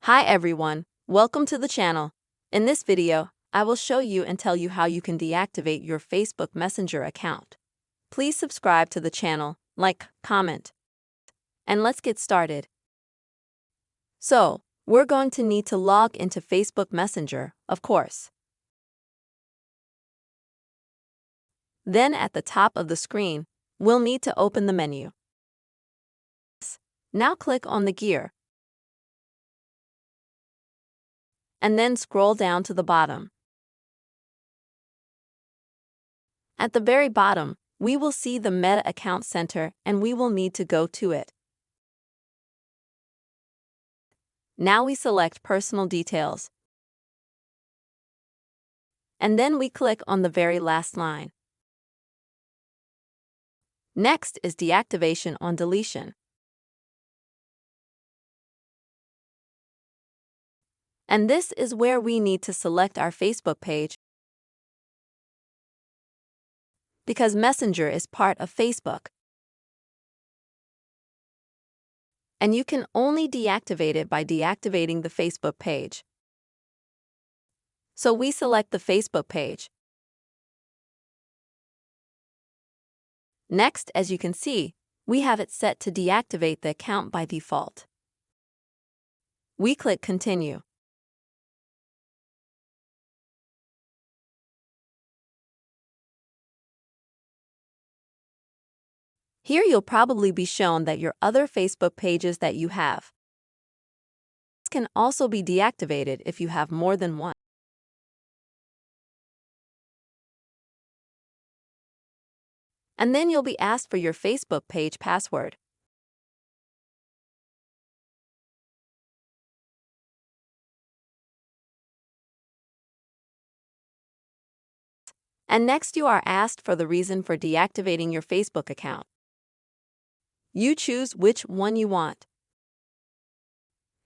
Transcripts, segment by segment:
Hi everyone, welcome to the channel. In this video, I will show you and tell you how you can deactivate your Facebook Messenger account. Please subscribe to the channel, like, comment, and let's get started. So, we're going to need to log into Facebook Messenger, of course. Then at the top of the screen, we'll need to open the menu. Now click on the gear, and then scroll down to the bottom. At the very bottom, we will see the Meta Account Center and we will need to go to it. Now we select Personal Details. And then we click on the very last line. Next is Deactivation on Deletion. And this is where we need to select our Facebook page because Messenger is part of Facebook. And you can only deactivate it by deactivating the Facebook page. So we select the Facebook page. Next, as you can see, we have it set to deactivate the account by default. We click Continue. Here you'll probably be shown that your other Facebook pages that you have can also be deactivated if you have more than one. And then you'll be asked for your Facebook page password. And next you are asked for the reason for deactivating your Facebook account. You choose which one you want.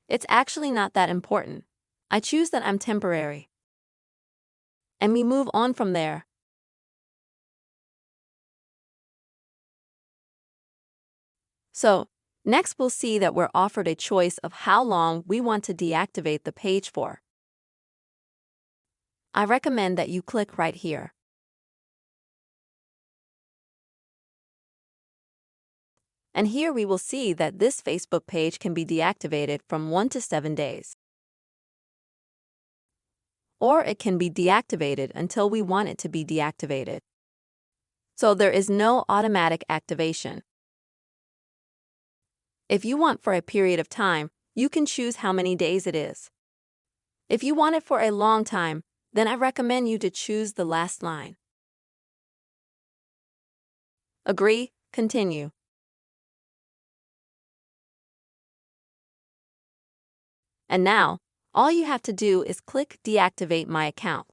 It's actually not that important. I choose that I'm temporary. And we move on from there. So, next we'll see that we're offered a choice of how long we want to deactivate the page for. I recommend that you click right here. And here we will see that this Facebook page can be deactivated from 1 to 7 days. Or it can be deactivated until we want it to be deactivated. So there is no automatic activation. If you want for a period of time, you can choose how many days it is. If you want it for a long time, then I recommend you to choose the last line. Agree, continue. And now, all you have to do is click Deactivate My Account.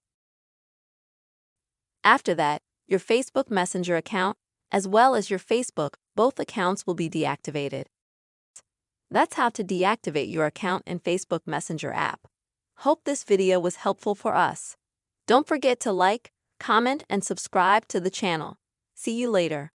After that, your Facebook Messenger account, as well as your Facebook, both accounts will be deactivated. That's how to deactivate your account in Facebook Messenger app. Hope this video was helpful for us. Don't forget to like, comment, and subscribe to the channel. See you later.